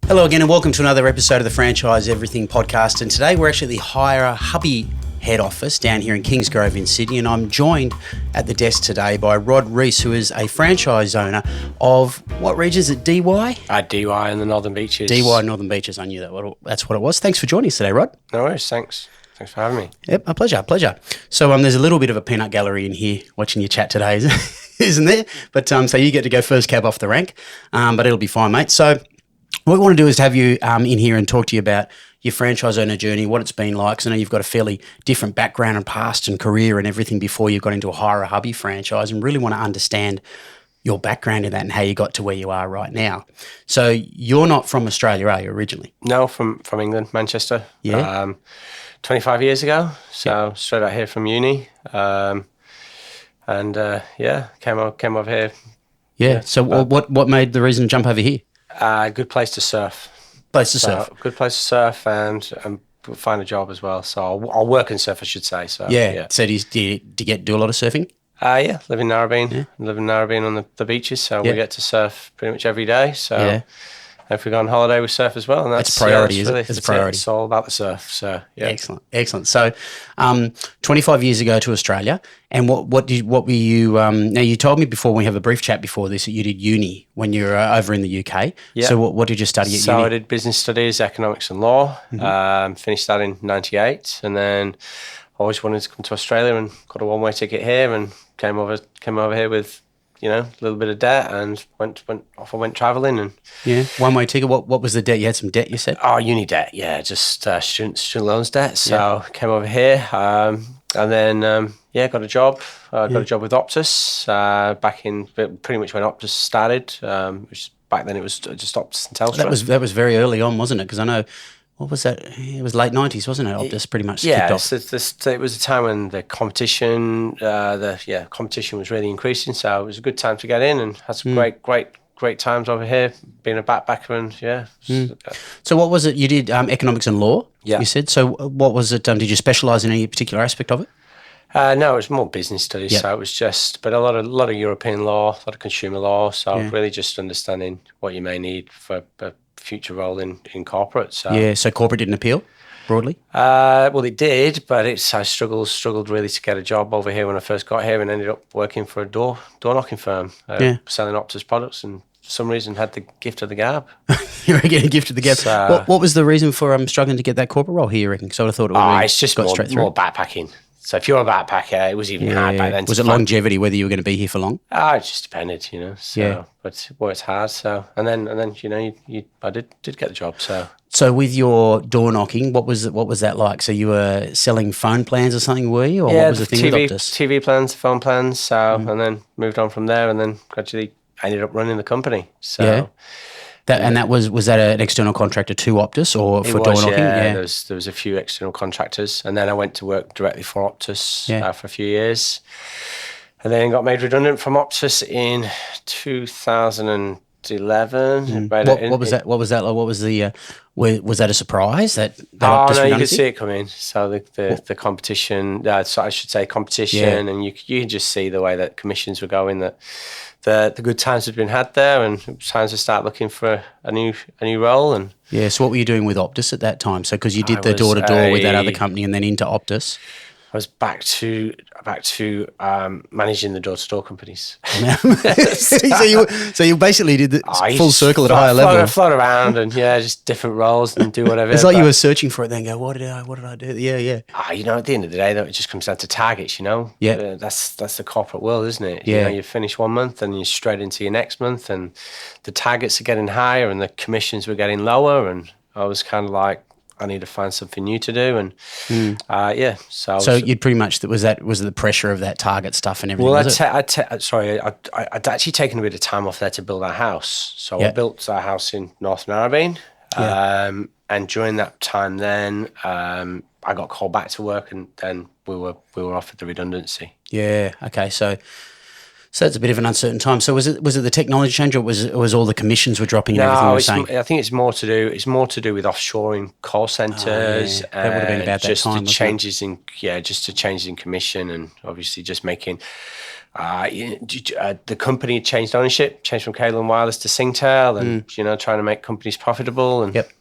Hello again and welcome to another episode of the Franchise Everything podcast, and today we're actually at the Hire A Hubby head office down here in Kingsgrove in Sydney, and I'm joined at the desk today by Rod Reece, who is a franchise owner of what region is it, DY? DY in the Northern Beaches. DY Northern Beaches, I knew that's what it was. Thanks for joining us today, Rod. No worries, thanks. Thanks for having me. Yep, a pleasure. So there's a little bit of a peanut gallery in here watching you chat today, isn't there? But so you get to go first cab off the rank, but it'll be fine, mate. So what we want to do is have you in here and talk to you about your franchise owner journey, what it's been like. So I know you've got a fairly different background and past and career and everything before you got into a Hire A Hubby franchise, and really want to understand your background in that and how you got to where you are right now. So you're not from Australia, are you, originally? No, from England, Manchester. Yeah. 25 years ago, so straight out here from uni. Came over here. Yeah. So what made the reason to jump over here? Good place to surf. Good place to surf and find a job as well. So I'll work and surf, I should say. So yeah. So do you do a lot of surfing? Live in Narrabeen. Yeah. Live in Narrabeen on the beaches, so we get to surf pretty much every day. So if we go on holiday, we surf as well, and that's priority. It's a priority. It's all about the surf. So yeah, excellent. So, 25 years ago to Australia, and what were you? Now you told me before we have a brief chat before this that you did uni when you were over in the UK. Yeah. So what did you study at uni? So I did business studies, economics and law. Mm-hmm. Finished that in '98, and then always wanted to come to Australia and got a one-way ticket here and came over here with, a little bit of debt and went travelling. And one-way ticket. What was the debt? You had some debt, you said? Oh, uni debt, just student loans debt. So came over here and then got a job. Got a job with Optus back in pretty much when Optus started, which back then it was just Optus and Telstra. That was very early on, wasn't it? Because I know. What was that? It was late 90s, wasn't it? Optus pretty much kicked off. It was a time when the competition, competition was really increasing. So it was a good time to get in and had some great times over here, being a backpacker and So what was it? You did economics and law, you said. So what was it? Did you specialise in any particular aspect of it? No, it was more business studies. So it was but a lot of European law, a lot of consumer law. So really just understanding what you may need for future role in corporate. So corporate didn't appeal broadly? Well, it did, but I struggled really to get a job over here when I first got here, and ended up working for a door knocking firm, selling Optus products, and for some reason had the gift of the gab. You were getting a gift of the gab. So, what was the reason for struggling to get that corporate role here, you reckon? So I thought it would it's just more backpacking. So if you're a backpacker, it was even hard back then. Was it longevity, whether you were going to be here for long? It just depended, So, but it's hard. So, and then I did get the job. So with your door knocking, what was that like? So you were selling phone plans or something, were you? Or what was the thing with Optus? TV plans, phone plans. So, and then moved on from there, and then gradually ended up running the company. So. And that was that an external contractor to Optus or for door knocking? Yeah, there was a few external contractors, and then I went to work directly for Optus for a few years, and then got made redundant from Optus in 2011. What was that? What was that like? What was the? Was that a surprise? That Optus no, you could see it coming. So the competition, so I should say competition, and you could just see the way that commissions were going. That the good times had been had there, and it was time to start looking for a new role. And so what were you doing with Optus at that time? So because you did the door to door with that other company, and then into Optus. I was back to managing the door-to-door companies. so you basically did the full circle at a higher level. Float around and just different roles and do whatever. It's like you were searching for it, then go, what did I do? Yeah. At the end of the day, though, it just comes down to targets. Yeah. That's the corporate world, isn't it? Yeah. You finish one month and you're straight into your next month, and the targets are getting higher and the commissions were getting lower, and I was kind of like, I need to find something new to do, and So you'd pretty much was the pressure of that target stuff and everything. Well, I'd actually taken a bit of time off there to build our house. So I built our house in North Narrabeen, and during that time, then I got called back to work, and then we were offered the redundancy. Yeah. Okay. So it's a bit of an uncertain time. So was it the technology change, or was all the commissions were dropping and everything you were saying? I think it's more to do with offshoring call centres. That would have been about that time. Just the changes in commission, and obviously just making The company changed ownership, changed from Cable and Wireless to Singtel, and trying to make companies profitable. And Yep.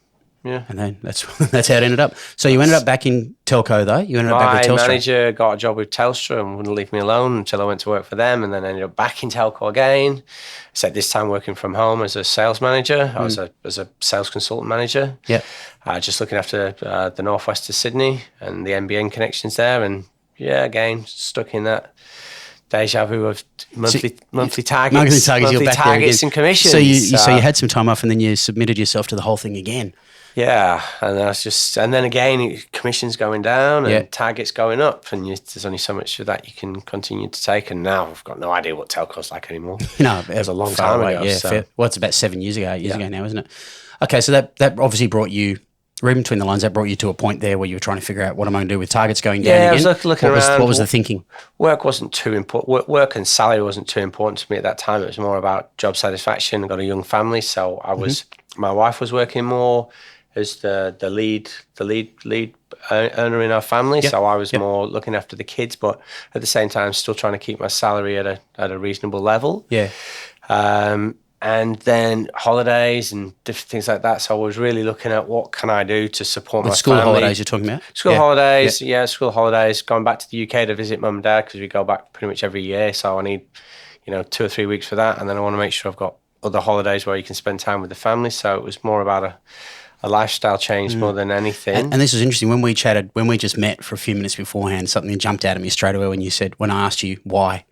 Yeah. And then that's how it ended up. So you ended up back in telco, though. You ended up back with Telstra. My manager got a job with Telstra and wouldn't leave me alone until I went to work for them, and then ended up back in telco again. Except this time working from home as a sales manager, as a sales consultant manager. Yeah. Just looking after the northwest of Sydney and the NBN connections there, and again stuck in that deja vu of monthly targets, and commissions. So you had some time off, and then you submitted yourself to the whole thing again. Yeah, and then again, commissions going down and targets going up, and there's only so much of that you can continue to take. And now I've got no idea what telco's like anymore. No, it was a long time ago. Yeah, so. It's about 8 years ago now, isn't it? Okay, so that obviously brought you, reading between the lines, that brought you to a point there where you were trying to figure out what am I going to do with targets going down again. I was looking around. What was the thinking? Work wasn't too important. Work and salary wasn't too important to me at that time. It was more about job satisfaction. I got a young family, so I was. My wife was working more as the lead earner in our family, so I was more looking after the kids, but at the same time still trying to keep my salary at a reasonable level. Yeah. And then holidays and different things like that. So I was really looking at what can I do to support my school family. Holidays you're talking about? School holidays, school holidays. Going back to the UK to visit mum and dad because we go back pretty much every year. So I need, 2 or 3 weeks for that, and then I want to make sure I've got other holidays where you can spend time with the family. So it was more about a lifestyle change more than anything. And this was interesting. When we just met for a few minutes beforehand, something jumped out at me straight away when I asked you why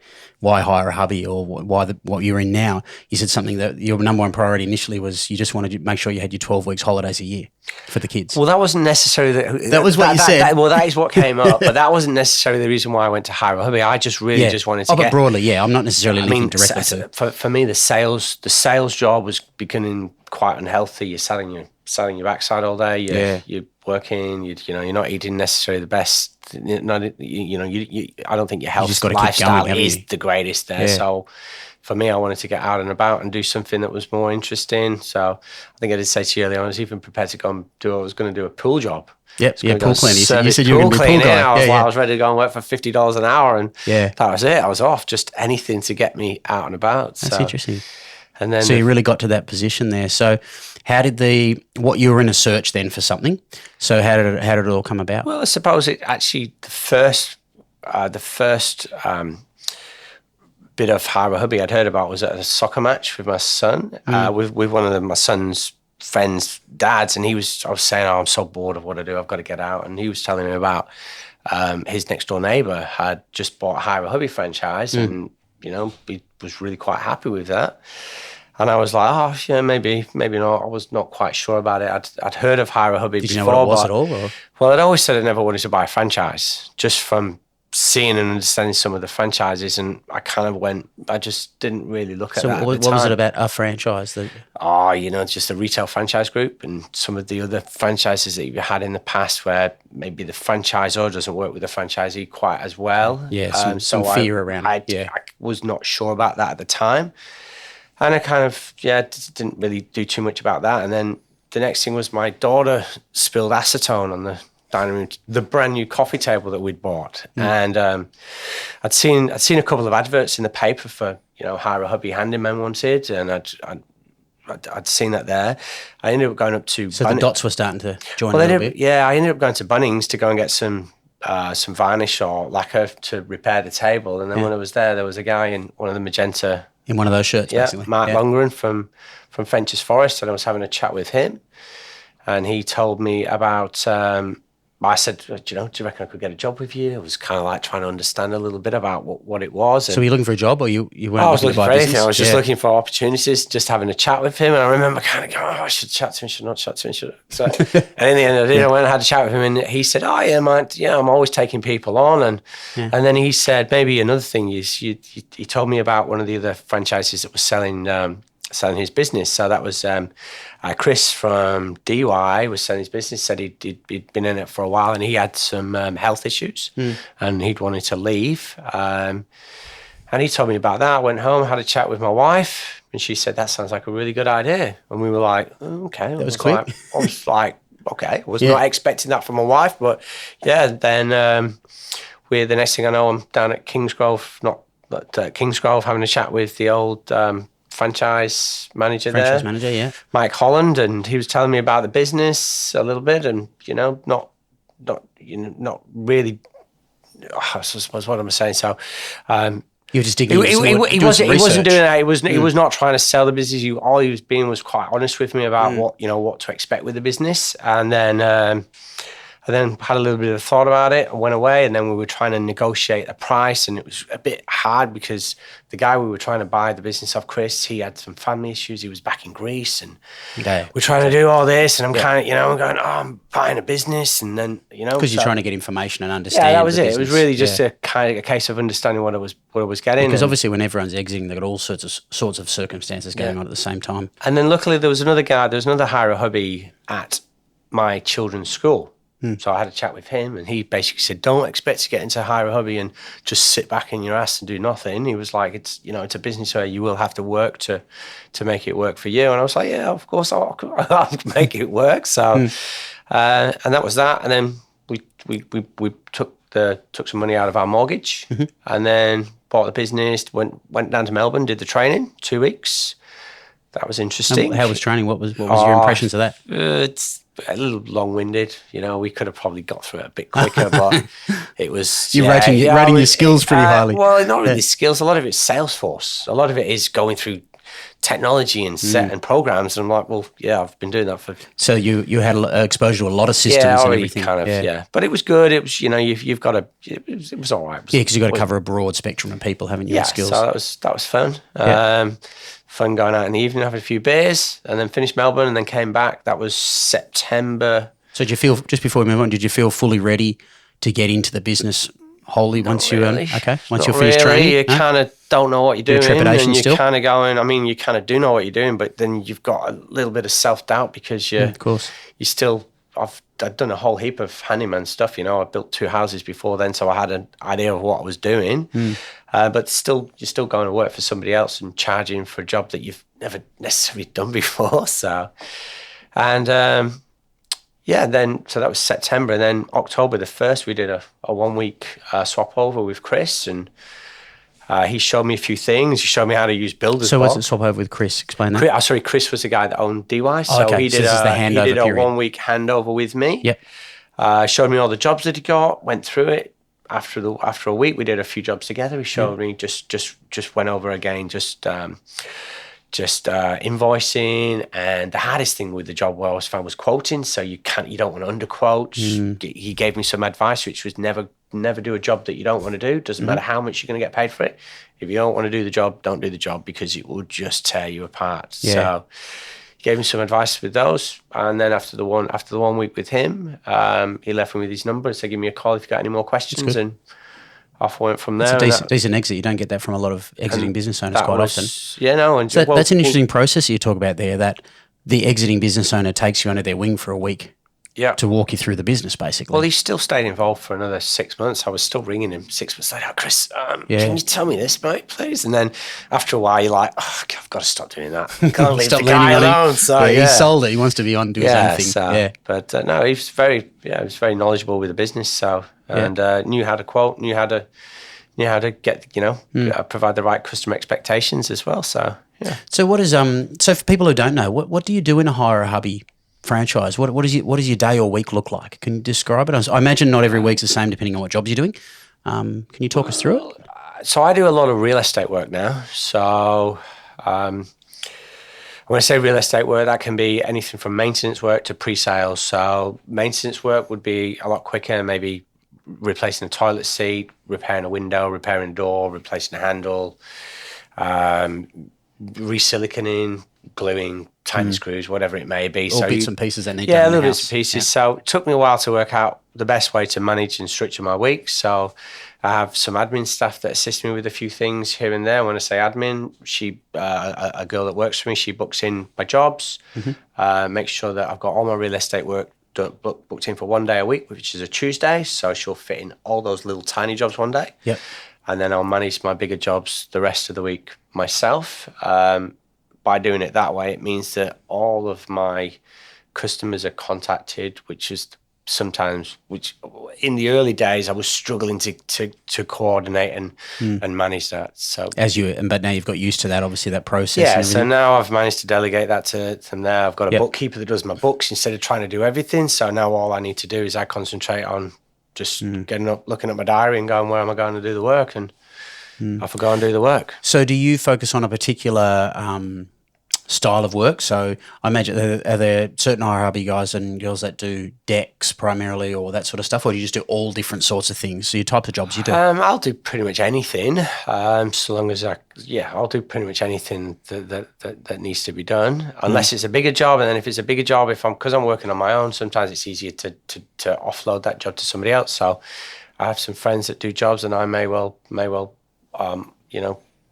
hire a hubby or what you're in now, you said something that your number one priority initially was you just wanted to make sure you had your 12 weeks holidays a year for the kids. Well, that wasn't necessarily that was what you said. That is what came up, but that wasn't necessarily the reason why I went to hire a hubby. I just really just wanted to but broadly, I'm not necessarily linking directly to. For me, the sales job was becoming quite unhealthy. You're selling your backside all day. You're working. You're not eating necessarily the best. I don't think your health lifestyle is the greatest there. Yeah. So for me, I wanted to get out and about and do something that was more interesting. So I think I did say to you earlier, I was even prepared to go and I was going to do a pool job. Yep, pool cleaning. You said you were going to be pool guy. I was ready to go and work for $50 an hour, and that was it. I was off. Just anything to get me out and about. That's interesting. And then, so you really got to that position there. So how did you were in a search then for something? So how did it all come about? Well, I suppose it actually the first bit of Hire A Hubby I'd heard about was at a soccer match with my son, with one of my son's friends' dads, and I was saying, I'm so bored of what I do, I've got to get out, and he was telling me about his next door neighbour had just bought a Hire A Hubby franchise, and he was really quite happy with that. And I was like, maybe not. I was not quite sure about it. I'd heard of Hire A Hubby before. Did you know what it was at all? Or? Well, I'd always said I never wanted to buy a franchise, just from seeing and understanding some of the franchises. And I just didn't really look at that at the time. So what was it about a franchise? Just a retail franchise group and some of the other franchises that you've had in the past where maybe the franchisor doesn't work with the franchisee quite as well. Yeah, some fear around it. I was not sure about that at the time. And I kind of, didn't really do too much about that. And then the next thing was my daughter spilled acetone on the dining room, the brand new coffee table that we'd bought. And I'd seen a couple of adverts in the paper for, Hire A Hubby handyman wanted, and I'd seen that there. I ended up going up to the dots were starting to join a little bit. Yeah, I ended up going to Bunnings to go and get some varnish or lacquer to repair the table. And then when I was there was a guy in one of the magenta... In one of those shirts, basically. Mark Longren from French's Forest, and I was having a chat with him, and he told me about. I said, do you reckon I could get a job with you? I was kind of like trying to understand a little bit about what it was. So were you looking for a job, or you weren't? I was looking for anything. I was just looking for opportunities, just having a chat with him. And I remember kind of going, I should chat to him, should not chat to him. So, and in the end, I did. I went and had a chat with him, and he said, I'm always taking people on. And then he said, maybe another thing is, he told me about one of the other franchises that was selling his business. So that was Chris from DY was selling his business, said he'd been in it for a while and he had some health issues and he'd wanted to leave. And he told me about that. I went home, had a chat with my wife, and she said, that sounds like a really good idea. And we were like, okay. That was quick. I was like, okay. I was not expecting that from my wife, but then the next thing I know, I'm down at Kingsgrove, not at Kingsgrove having a chat with the old franchise manager there. Yeah. Mike Holland, and he was telling me about the business a little bit, and not really. I suppose what I'm saying. So, you were just digging. He wasn't doing that. He was not trying to sell the business. All he was being was quite honest with me about what to expect with the business, and then. I then had a little bit of a thought about it and went away, and then we were trying to negotiate a price, and it was a bit hard because the guy we were trying to buy the business off, Chris, he had some family issues. He was back in Greece, and we're trying to do all this, and I'm kind of, I'm going, I'm buying a business, and then, Because you're trying to get information and understand. Yeah, that was it. It was really just a case of understanding what I was getting. Because obviously when everyone's exiting, they've got all sorts of circumstances going on at the same time. And then luckily there was another Hire A Hubby at my children's school. So I had a chat with him, and he basically said, don't expect to get into Hire A Hubby and just sit back in your ass and do nothing. He was like, it's a business where you will have to work to make it work for you. And I was like, yeah, of course I'll make it work. So, and that was that. And then we took some money out of our mortgage, and then bought the business, went down to Melbourne, did the training, 2 weeks. That was interesting. How was training? What was your impressions of that? It's a little long-winded. We could have probably got through it a bit quicker, but it was... You're rating your skills pretty highly. Well, not really skills. A lot of it's Salesforce. A lot of it is going through technology and set and programs. And I'm like, well, yeah, I've been doing that for... So you had exposure to a lot of systems and everything. Yeah. But it was good. It was, you've got to... It was all right. Because you've got to cover a broad spectrum of people, haven't you? Yeah, skills. So that was fun. Fun going out in the evening, having a few beers, and then finished Melbourne, and then came back. That was September. So did you feel, just before we move on, did you feel fully ready to get into the business wholly once you're finished training? You kind of don't know what you're doing, trepidation and you're still? kind of going. I mean, you kind of do know what you're doing, but then you've got a little bit of self-doubt because of course, you still. I've done a whole heap of handyman stuff. I built 2 houses before then, so I had an idea of what I was doing. But still, you're still going to work for somebody else and charging for a job that you've never necessarily done before. So, and then so that was September, and then October the 1st, we did a 1 week swap over with Chris, and he showed me a few things. He showed me how to use Builder's So Block. what's it swap over with Chris? Explain that. Chris was the guy that owned DY. So okay. he did this is the handover he did a period. 1 week handover with me. Yep. Showed me all the jobs that he got, went through it. After a week, we did a few jobs together. He showed me, just went over again, just invoicing, and the hardest thing with the job I always found was quoting. So you don't want to underquote. He gave me some advice, which was never do a job that you don't want to do. Doesn't matter how much you're going to get paid for it. If you don't want to do the job, don't do the job, because it will just tear you apart. Yeah. So he gave me some advice with those, and then after the 1 week with him, he left me with his number and said, "Give me a call if you got any more questions." And off I went from there. It's a decent exit. You don't get that from a lot of exiting business owners quite often. Yeah, no. And so that's an interesting process you talk about there, that the exiting business owner takes you under their wing for a week to walk you through the business, basically. Well, he still stayed involved for another 6 months. I was still ringing him 6 months later. Chris, can you tell me this, mate, please? And then after a while, you're like, I've got to stop doing that. Can't leave the guy alone. So, he sold it. He wants to be on doing his own thing. But no, he was very knowledgeable with the business. So and knew how to quote, knew how to get provide the right customer expectations as well. So yeah. So what is so for people who don't know, what do you do in a Hire A Hubby franchise? What does your day or week look like? Can you describe it? I imagine not every week's the same depending on what jobs you're doing. Can you talk us through it? So I do a lot of real estate work now. So when I say real estate work, that can be anything from maintenance work to pre-sales. So maintenance work would be a lot quicker, maybe replacing a toilet seat, repairing a window, repairing a door, replacing a handle, resiliconing, gluing, tightening screws, whatever it may be. All bits and pieces that need done. Yeah, little bits and pieces. Yeah. So it took me a while to work out the best way to manage and structure my week. So I have some admin staff that assist me with a few things here and there. When I say admin, a girl that works for me, she books in my jobs, makes sure that I've got all my real estate work booked in for 1 day a week, which is a Tuesday. So she'll fit in all those little tiny jobs one day. Yep. And then I'll manage my bigger jobs the rest of the week myself. By doing it that way, it means that all of my customers are contacted, which is sometimes, which in the early days I was struggling to coordinate and manage that. So but now you've got used to that, obviously, that process. Yeah, so now I've managed to delegate that to them there. I've got a Yep. bookkeeper that does my books instead of trying to do everything. So now all I need to do is I concentrate on just getting up, looking at my diary and going, where am I going to do the work? And off I go and do the work. So do you focus on a particular style of work? So I imagine, are there certain Hire A Hubby guys and girls that do decks primarily or that sort of stuff, or do you just do all different sorts of things? So your type of jobs you do? I'll do pretty much anything, so long as I'll do pretty much anything that needs to be done, unless it's a bigger job. And then if it's a bigger job, because I'm working on my own, sometimes it's easier to offload that job to somebody else. So I have some friends that do jobs, and I may well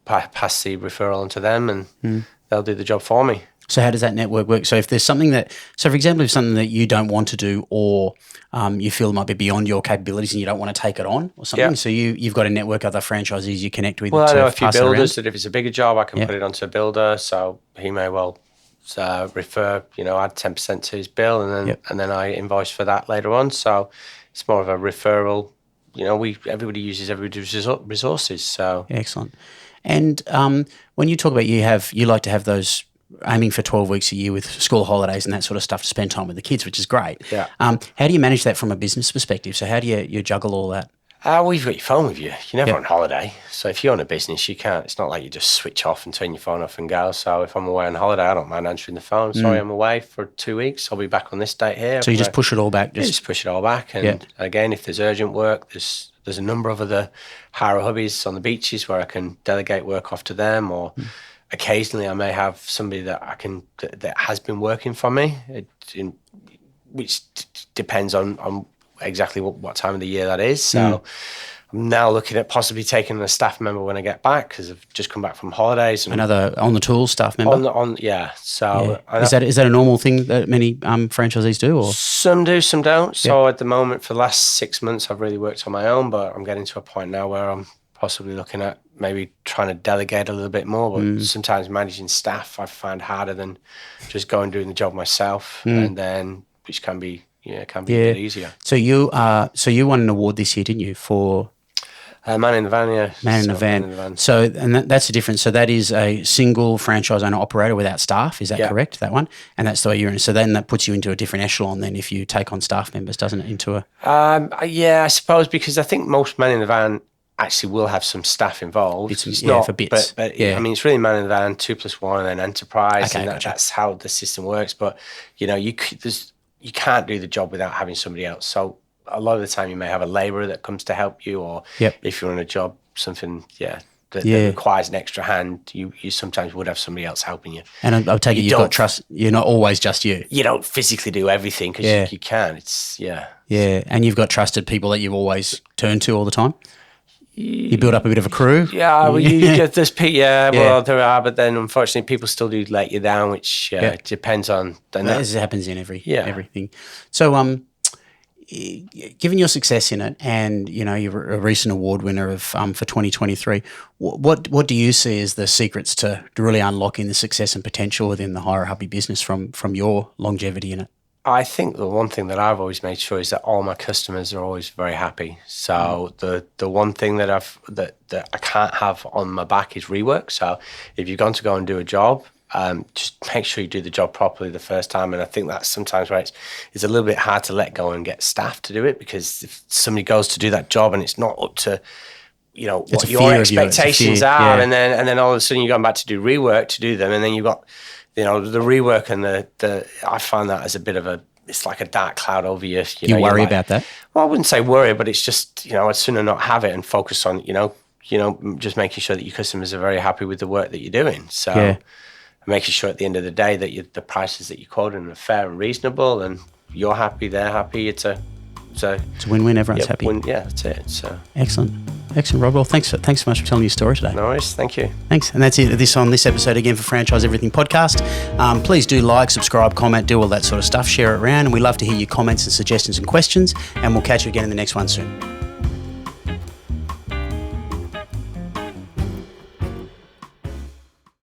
pass the referral on to them, and they'll do the job for me. So how does that network work? So if there's something for example, if something that you don't want to do, or you feel might be beyond your capabilities and you don't want to take it on or something, so you've got a network of other franchisees you connect with. Well, I know a few builders that if it's a bigger job, I can put it onto a builder, so he may well refer, add 10% to his bill, and then I invoice for that later on. So it's more of a referral. Everybody uses everybody's resources. So excellent. And when you talk about you like to have those aiming for 12 weeks a year with school holidays and that sort of stuff to spend time with the kids, which is great. Yeah. How do you manage that from a business perspective? So how do you juggle all that? Well, you've got your phone with you. You're never on holiday. So if you own a business, you can't. It's not like you just switch off and turn your phone off and go. So if I'm away on holiday, I don't mind answering the phone. Sorry, I'm away for 2 weeks. I'll be back on this date here. So you just push it all back? Just push it all back. And again, if there's urgent work, there's a number of other Hire A Hubbies on the beaches where I can delegate work off to them, or occasionally I may have somebody that has been working for me, which depends on exactly what time of the year that is. So I'm now looking at possibly taking a staff member when I get back, because I've just come back from holidays. And another on the tools staff member? So is that a normal thing that many franchisees do? Or some do, some don't. So at the moment, for the last 6 months, I've really worked on my own, but I'm getting to a point now where I'm possibly looking at maybe trying to delegate a little bit more. But sometimes managing staff I find harder than just going and doing the job myself, and then which can be a bit easier. So you won an award this year, didn't you, for Man in the Van? Yeah, Man in the Van. So that's the difference. So that is a single franchise owner operator without staff. Is that correct? That one, and that's the way you're in. So then that puts you into a different echelon. Then if you take on staff members, doesn't it? Into a I suppose, because I think most Man in the Van actually will have some staff involved. It's not for bits. But I mean, it's really Man in the Van 2+1 and then enterprise, and that's how the system works. But you can't do the job without having somebody else. So a lot of the time you may have a labourer that comes to help you, or if you're on a job, something that requires an extra hand, you sometimes would have somebody else helping you. And I'll take it you've got trust. You're not always just you. You don't physically do everything, because you can. It's and you've got trusted people that you've always turned to all the time. You build up a bit of a crew. Yeah, well, you get this. Well, there are, but then unfortunately, people still do let you down, which depends on. As it happens in everything. So, given your success in it, and you're a recent award winner of for 2023, what do you see as the secrets to really unlocking the success and potential within the Hire A Hubby business from your longevity in it? I think the one thing that I've always made sure is that all my customers are always very happy. So the one thing that that I can't have on my back is rework. So if you're going to go and do a job, just make sure you do the job properly the first time. And I think that's sometimes where it's a little bit hard to let go and get staff to do it, because if somebody goes to do that job and it's not up to what your expectations are, and then all of a sudden you're going back to do rework to do them, and then you've got the rework and the I find that as a bit of it's like a dark cloud over you. You worry about that? Well, I wouldn't say worry, but it's just, I'd sooner not have it and focus on, just making sure that your customers are very happy with the work that you're doing. So making sure at the end of the day that the prices that you're quoting are fair and reasonable, and you're happy, they're happy. It's a win-win. Everyone's happy. That's it. So excellent, Rod. Well, thanks so much for telling your story today. No worries. Thank you. Thanks. And that's it. On this episode again for Franchise Everything podcast. Please do like, subscribe, comment, do all that sort of stuff. Share it around, and we love to hear your comments and suggestions and questions. And we'll catch you again in the next one soon.